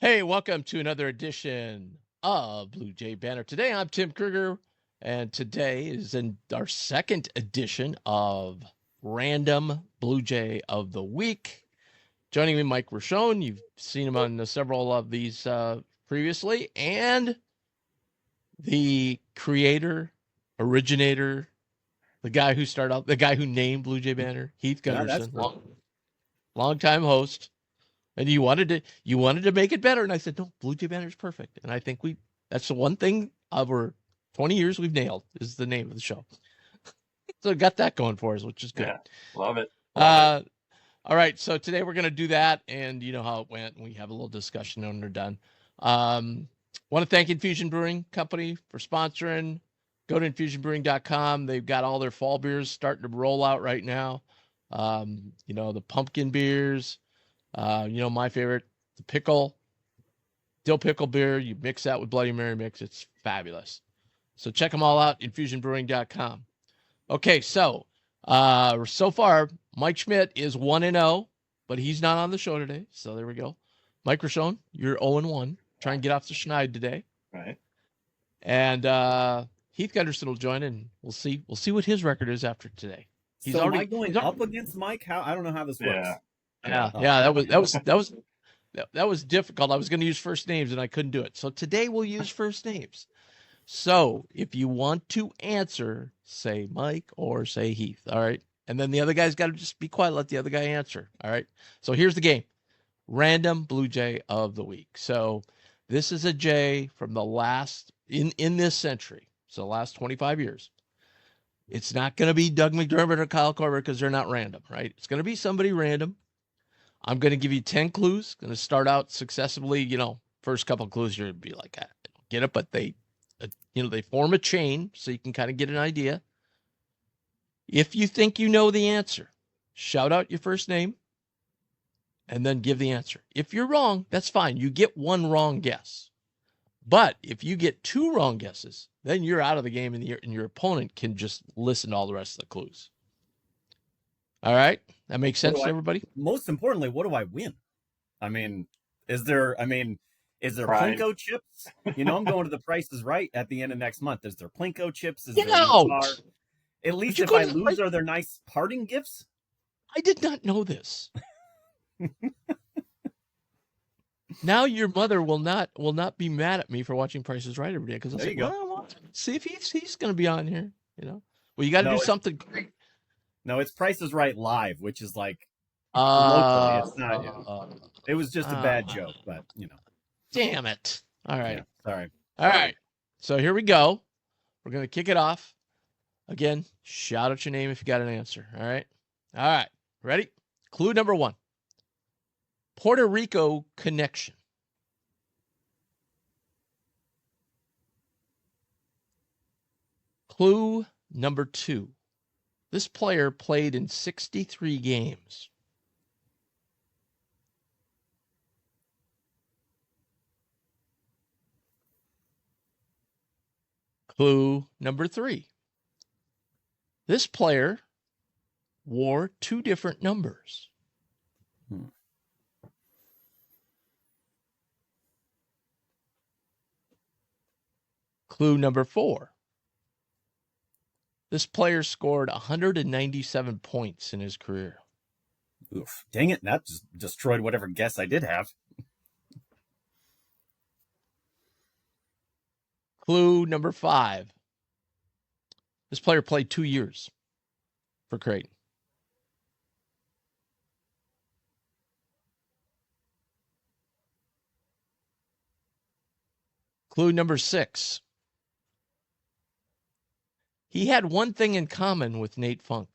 Hey, welcome to another edition of Blue Jay Banner. Today I'm Tim Kruger, and today is in our second edition of Random Blue Jay of the Week. Joining me, Mike Roshone. You've seen him on several of these previously, and the creator, originator, the guy who named Blue Jay Banner, Heath Yeah, that's Gunderson, true. long-time host. And you wanted to make it better. And I said, no, Blue Jay Banner is perfect. And I think that's the one thing over 20 years we've nailed is the name of the show. So got that going for us, which is good. Yeah, love it. All right. So today we're going to do that. And you know how it went. And we have a little discussion when we're done. Want to thank Infusion Brewing Company for sponsoring. Go to infusionbrewing.com. They've got all their fall beers starting to roll out right now. The pumpkin beers. My favorite, the dill pickle beer. You mix that with Bloody Mary mix. It's fabulous. So check them all out, infusionbrewing.com. Okay, so far, Mike Schmidt is 1-0, but he's not on the show today. So there we go. Mike Roshone, you're 0-1. Try and get off the schneid today. Right. And Heath Gunderson will join, and we'll see what his record is after today. Am I going up against Mike? I don't know how this works. Yeah, that was difficult. I was going to use first names and I couldn't do it. So today we'll use first names. So if you want to answer, say Mike or say Heath. All right. And then the other guy's got to just be quiet. Let the other guy answer. All right. So here's the game. Random Blue Jay of the week. So this is a Jay from the last in this century. So the last 25 years. It's not going to be Doug McDermott or Kyle Korver because they're not random, right? It's going to be somebody random. I'm going to give you 10 clues. Going to start out successively. First couple of clues, you're going to be like, I don't get it, but they form a chain so you can kind of get an idea. If you think you know the answer, shout out your first name and then give the answer. If you're wrong, that's fine. You get one wrong guess. But if you get two wrong guesses, then you're out of the game and your opponent can just listen to all the rest of the clues. All right? That makes sense to everybody? Most importantly, what do I win? Is there Plinko chips? I'm going to the Price is Right at the end of next month. Is there Plinko chips? Is there at least if I lose, are there nice parting gifts? I did not know this. Now your mother will not be mad at me for watching Price is Right every day because I'll say, well, see if he's going to be on here. Well, you got to do something great. No, it's Price is Right live, which is like locally. It's not. It was just a bad joke, but Damn it! All right, sorry. All right. So here we go. We're going to kick it off. Again, shout out your name if you got an answer. All right. Ready? Clue number 1. Puerto Rico connection. Clue number 2. This player played in 63 games. Clue number 3. This player wore 2 different numbers. Clue number 4. This player scored 197 points in his career. Oof. Dang it. That just destroyed whatever guess I did have. Clue number 5. This player played 2 years for Creighton. Clue number 6. He had one thing in common with Nate Funk.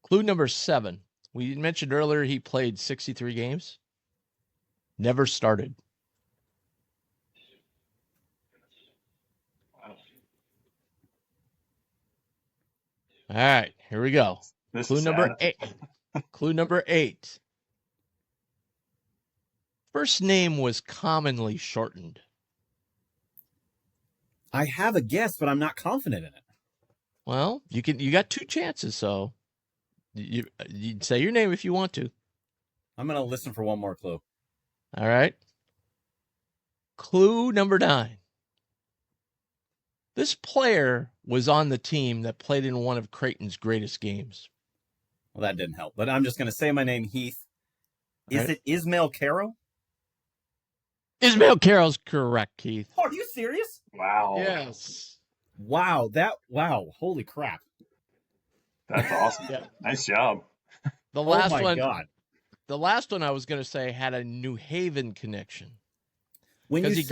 Clue number 7. We mentioned earlier he played 63 games. Never started. All right, here we go. Clue number 8. Clue number 8. First name was commonly shortened. I have a guess, but I'm not confident in it. Well, you got 2 chances, so you say your name if you want to. I'm going to listen for one more clue. All right. Clue number 9. This player was on the team that played in one of Creighton's greatest games. Well, that didn't help, but I'm just going to say my name, Heath. Is it Ismail Caro? Ismail Caro's correct, Keith. Oh, are you serious? Wow. Yes. Wow. Holy crap. That's awesome. Yeah. Nice job. The last oh my one. God. The last one I was going to say had a New Haven connection. When you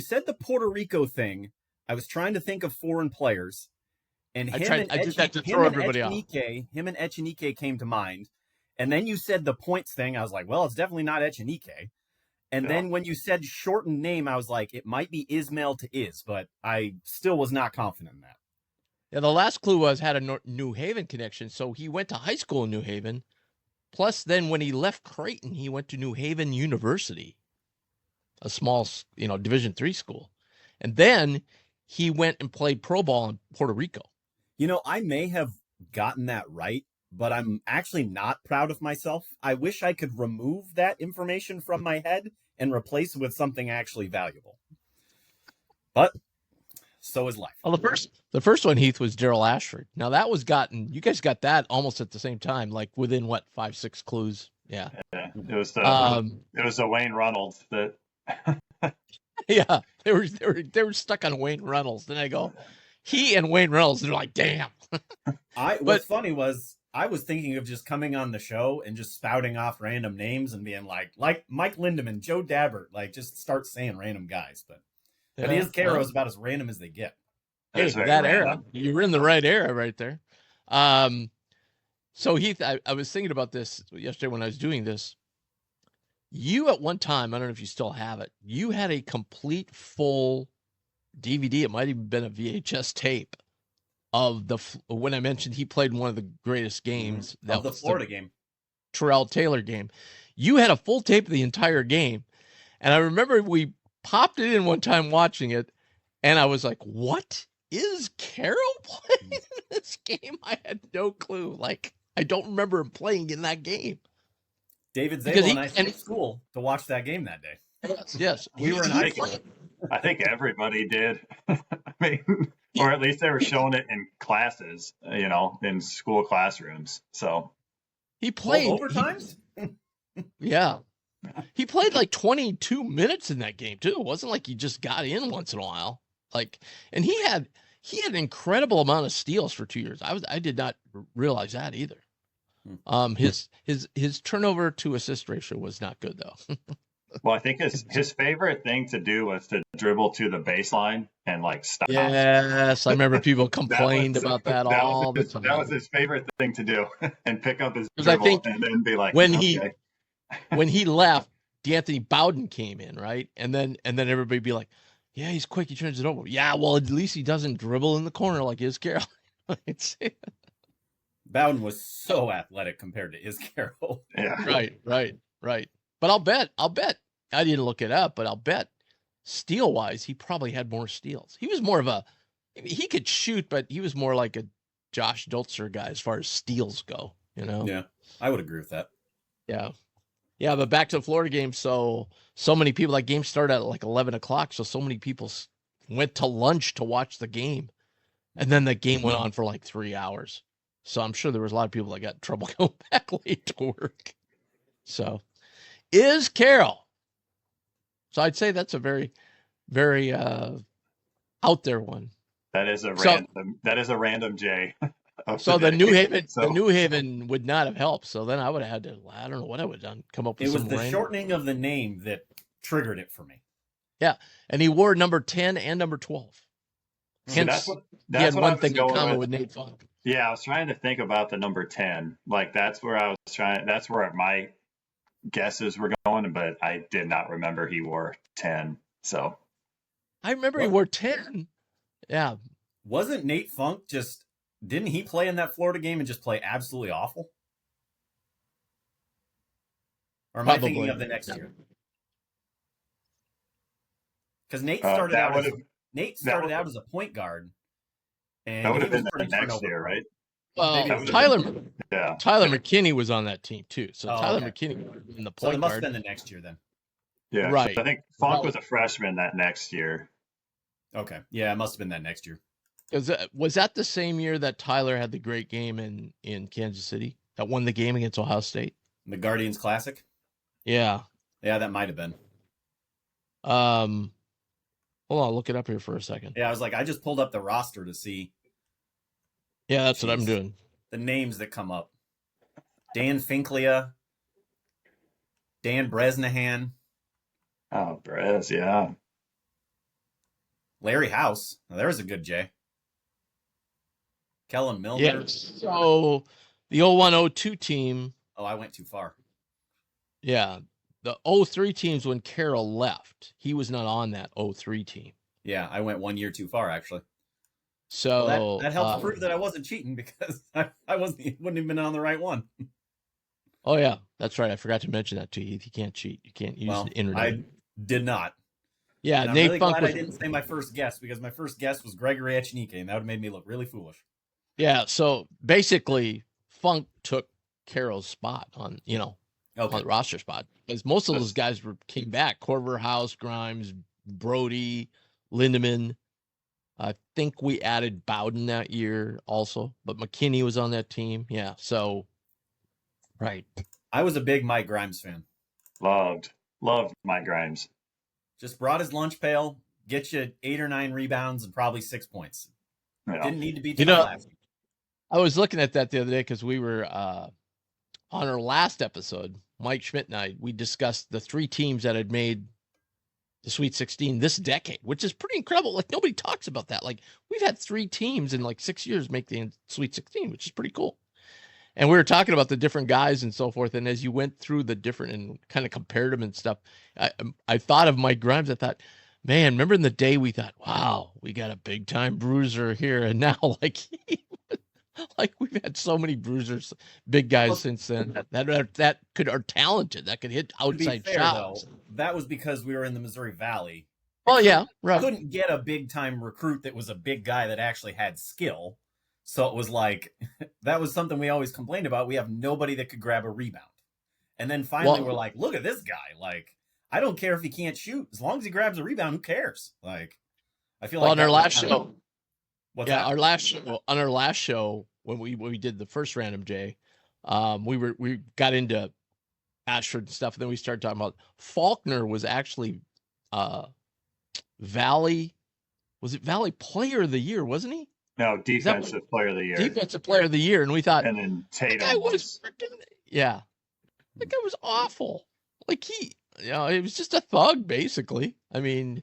said the Puerto Rico thing, I was trying to think of foreign players, and I did that to throw everybody off. Him and Echenique came to mind, and then you said the points thing. I was like, well, it's definitely not Echenique. And then when you said shortened name, I was like, it might be Ismail to Is, but I still was not confident in that. Yeah, the last clue had a New Haven connection, so he went to high school in New Haven. Plus, then when he left Creighton, he went to New Haven University, a small, Division III school. And then he went and played pro ball in Puerto Rico. I may have gotten that right, but I'm actually not proud of myself. I wish I could remove that information from my head and replace it with something actually valuable. But so is life. Well, the first one, Heath, was Daryl Ashford. Now that was you guys got that almost at the same time, like within 5-6 clues. Yeah. It was the Wayne Reynolds that. Yeah, they were stuck on Wayne Reynolds. Then I go, he and Wayne Reynolds. They're like, damn. What's funny was I was thinking of just coming on the show and just spouting off random names and being like Mike Lindemann, Joe Dabbert, just start saying random guys. But his Caro is about as random as they get. Hey, that era. You were in the right era right there. So Heath, I was thinking about this yesterday when I was doing this. You at one time, I don't know if you still have it, you had a complete full DVD. It might even been a VHS tape of when I mentioned he played in one of the greatest games. That was the Florida game. Terrell Taylor game. You had a full tape of the entire game. And I remember we popped it in one time watching it, and I was like, what is Caro playing in this game? I had no clue. I don't remember him playing in that game. David Zabel and I skipped school to watch that game that day. Yes. We were in high school. I think everybody did. Or at least they were showing it in classes, in school classrooms. So he played overtimes? Yeah. He played 22 minutes in that game too. It wasn't like he just got in once in a while. And he had an incredible amount of steals for 2 years. I did not realize that either. His turnover to assist ratio was not good though. Well, I think his favorite thing to do was to dribble to the baseline and stop. Yes, I remember people complained about that all the time. That was his favorite thing to do, and pick up his dribble and then be like, when he left, D'Anthony Bowden came in, right? And then everybody be like, yeah, he's quick, he turns it over. Yeah, well, at least he doesn't dribble in the corner like his Carroll. Bowden was so athletic compared to Iscaro. Yeah. Right. But I'll bet. I didn't look it up, but I'll bet steal-wise, he probably had more steals. He was more of he could shoot, but he was more like a Josh Dolzer guy as far as steals go, Yeah, I would agree with that. Yeah, but back to the Florida game. So many people, that game started at 11 o'clock, so many people went to lunch to watch the game. And then the game went on for 3 hours. So I'm sure there was a lot of people that got in trouble going back late to work. So is Carroll. So I'd say that's a very, very out there one. That is a random J. So the New Haven would not have helped. So then I would have had to, I don't know what I would have done, come up with It was some the random shortening of the name that triggered it for me. Yeah, and he wore number 10 and number 12. Hence, he had one thing in common with Nate Funk. Yeah, I was trying to think about the number 10. That's where that's where my guesses were going, but I did not remember he wore 10. So I remember he wore 10. Yeah. Wasn't Nate Funk didn't he play in that Florida game and just play absolutely awful? Or am I thinking of the next year? Because Nate started out Nate started out as a point guard. And that would he have been was the pretty next turnover year, right? Well, Maybe Tyler Yeah. McKinney was on that team too. So Oh, Tyler okay. McKinney would have been the So it point must have guard. been the next year then. Yeah. Right. I think Funk was a freshman that next year. Okay. Yeah, it must have been that next year. Was that the same year that Tyler had the great game in Kansas City that won the game against Ohio State? The Guardians Classic? Yeah. Yeah, that might have been. Hold on, I'll look it up here for a second. Yeah, I was like, I just pulled up the roster to see. Yeah, that's what I'm doing. The names that come up. Dan Finklia, Dan Bresnahan. Oh, Brez, yeah. Larry House. Now, there's a good J. Kellen Milner. Yeah. So the 01-02 team. Oh, I went too far. Yeah. The 03 teams when Carroll left. He was not on that 03 team. Yeah, I went 1 year too far, actually. So well, that helps prove that I wasn't cheating because I wouldn't have been on the right one. Oh, yeah. That's right. I forgot to mention that to you. You can't cheat. You can't use the internet. I did not. Yeah, and I'm Nate really Funk glad I didn't say my first guess because my first guess was Gregory Echenike, and that would have made me look really foolish. Yeah, so basically, Funk took Carroll's spot on the roster spot because most of those guys came back. Corver, House, Grimes, Brody, Lindemann. I think we added Bowden that year also, but McKinney was on that team. Yeah, so right. I was a big Mike Grimes fan. Loved Mike Grimes. Just brought his lunch pail, get you 8 or 9 rebounds and probably 6 points. Yeah. Didn't need to be last. I was looking at that the other day because we were on our last episode, Mike Schmidt and I, we discussed the 3 teams that had made the Sweet 16 this decade, which is pretty incredible. Like nobody talks about that. Like we've had 3 teams in like 6 years make the Sweet 16, which is pretty cool. And we were talking about the different guys and so forth. And as you went through the different and kind of compared them and stuff, I thought of Mike Grimes. I thought, man, remember in the day we thought, wow, we got a big time bruiser here. And now like we've had so many bruisers, big guys since then that are talented, that could hit outside shots. Though, that was because we were in the Missouri Valley. Oh yeah, right. Couldn't get a big time recruit that was a big guy that actually had skill. So it was like, that was something we always complained about. We have nobody that could grab a rebound. And then finally we're like, look at this guy. Like, I don't care if he can't shoot. As long as he grabs a rebound, who cares? Like, I feel like on our last show. Our last show, on our last show, when we did the first Random J, we got into Ashford and stuff, and then we started talking about Faulkner was actually Valley Player of the Year, wasn't he? No, Defensive Player of the Year. Defensive Player of the Year, and we thought, and then Tatum that guy was freaking, that guy was awful. Like it was just a thug, basically. I mean,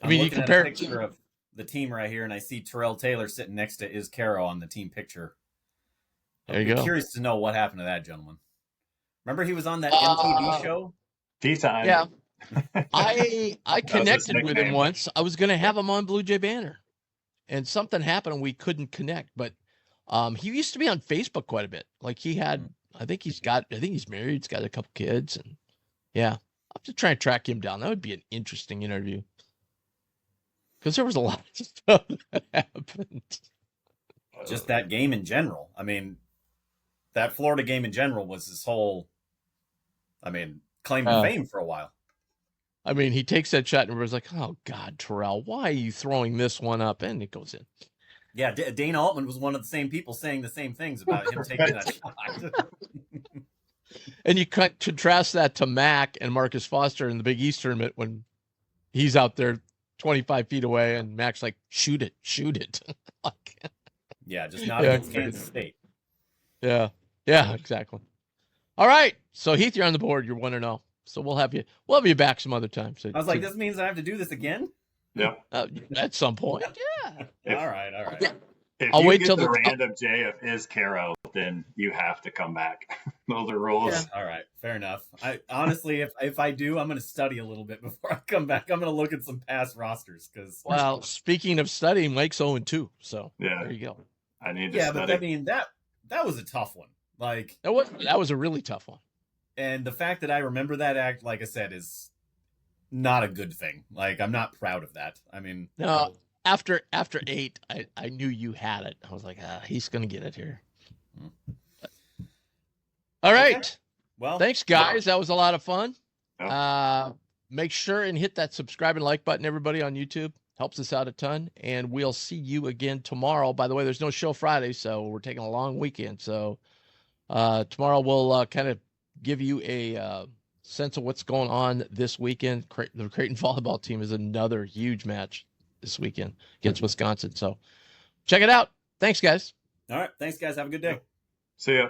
you compare a picture of the team right here, and I see Terrell Taylor sitting next to Iz Caro on the team picture. There you go. Curious to know what happened to that gentleman. Remember he was on that MTV show? T-Time. Yeah. I connected with him once. I was going to have him on Blue Jay Banner, and something happened and we couldn't connect. But he used to be on Facebook quite a bit. Like he had, I think he's married. He's got a couple kids, and yeah, I'll have to try and track him down. That would be an interesting interview because there was a lot of stuff that happened. Just that game in general. I mean, that Florida game in general was his whole, claim to fame for a while. I mean, he takes that shot and everybody's like, oh, God, Terrell, why are you throwing this one up? And it goes in. Yeah, Dana Altman was one of the same people saying the same things about him taking that shot. And you contrast that to Mac and Marcus Foster in the Big East tournament when he's out there 25 feet away and Mac's like, shoot it. Yeah, just not against Kansas State. Yeah, exactly. All right, so Heath, you're on the board. You're 1-0. So we'll have you back some other time. So I was like, this means I have to do this again? Yeah. At some point. Yeah. All right. Yeah. If I'll you wait get till the random J of Iz Caro, then you have to come back. Those are rules. Yeah. All right, fair enough. I honestly, if I do, I'm going to study a little bit before I come back. I'm going to look at some past rosters because. Well, speaking of studying, Mike's 0-2. So there you go. I need to study. But I mean that was a tough one. Like that was a really tough one. And the fact that I remember that act, like I said, is not a good thing. Like, I'm not proud of that. I mean, no. After 8, I knew you had it. I was like, he's gonna get it here. All right. Okay. Well, thanks, guys. That was a lot of fun. Yeah. Make sure and hit that subscribe and like button, everybody, on YouTube. Helps us out a ton. And we'll see you again tomorrow. By the way, there's no show Friday, so we're taking a long weekend. So tomorrow we'll kind of give you a sense of what's going on this weekend. The Creighton volleyball team is another huge match this weekend against Wisconsin. So check it out. Thanks, guys. All right. Thanks, guys. Have a good day. See ya.